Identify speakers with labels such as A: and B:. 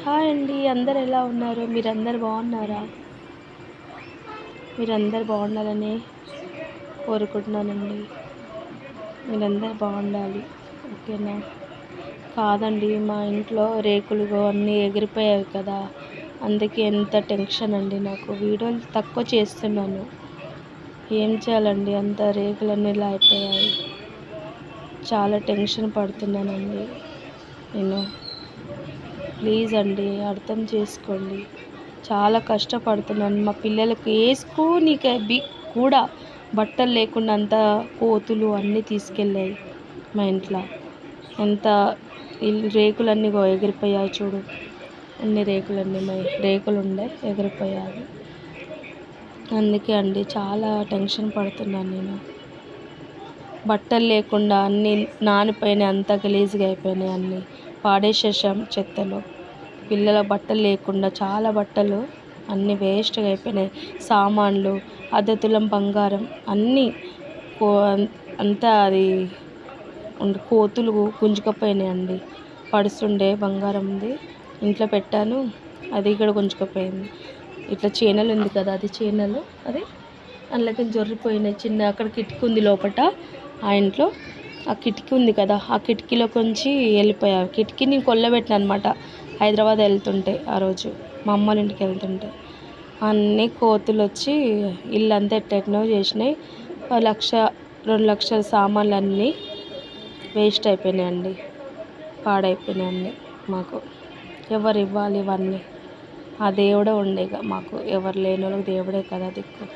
A: Hi అండి. అందరు ఎలా ఉన్నారు? మీరందరు బాగున్నారా? మీరందరు బాగుండాలని కోరుకుంటున్నానండి. మీరందరు బాగుండాలి, ఓకేనా? కాదండి, మా ఇంట్లో రేకులు అన్నీ ఎగిరిపోయాయి కదా, అందుకే ఎంత టెన్షన్ అండి. నాకు వీడియోలు తక్కువ చేస్తున్నాను. ఏం చేయాలండి, అంత రేకులన్నీ ఇలా అయిపోయాయి. చాలా టెన్షన్ పడుతున్నానండి నేను. ప్లీజ్ అండి, అర్థం చేసుకోండి. చాలా కష్టపడుతున్నాను. మా పిల్లలకి వేసుకోనీకి కూడా బట్టలు లేకుండా అంతా కోతులు అన్నీ తీసుకెళ్ళాయి మా ఇంట్లో. ఎంత రేకులన్నీ ఎగిరిపోయాయి చూడు. అన్ని రేకులు ఉండే ఎగిరిపోయాయి. అందుకే అండి చాలా టెన్షన్ పడుతున్నాను నేను. బట్టలు లేకుండా అన్నీ నానిపోయినాయి, అంతా గలీజ్గా అయిపోయినాయి, అన్నీ పాడేసేసాం చెత్తలో. పిల్లల బట్టలు లేకుండా చాలా బట్టలు అన్నీ వేస్ట్గా అయిపోయినాయి. సామాన్లు, అద్దెతులం బంగారం అన్నీ అంతా అది కోతులు గుంజుకపోయినాయండి. పడుస్తుండే బంగారంది ఇంట్లో పెట్టాను, అది ఇక్కడ గుంజుకపోయింది. ఇట్లా చీనలు ఉంది కదా, అది చీనలు అది అందులోకి జొర్రిపోయినాయి. చిన్న అక్కడ కిటికీ ఉంది లోపల, ఆ ఇంట్లో ఆ కిటికీ ఉంది కదా, ఆ కిటికీలో కొంచెం వెళ్ళిపోయారు. కిటికీ నేను కొల్లబెట్టిన అనమాట హైదరాబాద్ వెళ్తుంటే, ఆ రోజు మా అమ్మ వాళ్ళ ఇంటికి వెళ్తుంటే. అన్నీ కోతులు వచ్చి ఇల్లంతా ఎట్టెట్నో చేసినాయి. 1,00,000 2,00,000 సామాన్లు అన్నీ వేస్ట్ అయిపోయినాయండి, పాడైపోయినాయి అన్నీ. మాకు ఎవరు ఇవ్వాలి ఇవన్నీ? ఆ దేవుడే ఉండేగా మాకు, ఎవరు లేని వాళ్ళకి దేవుడే కదా దిక్కు.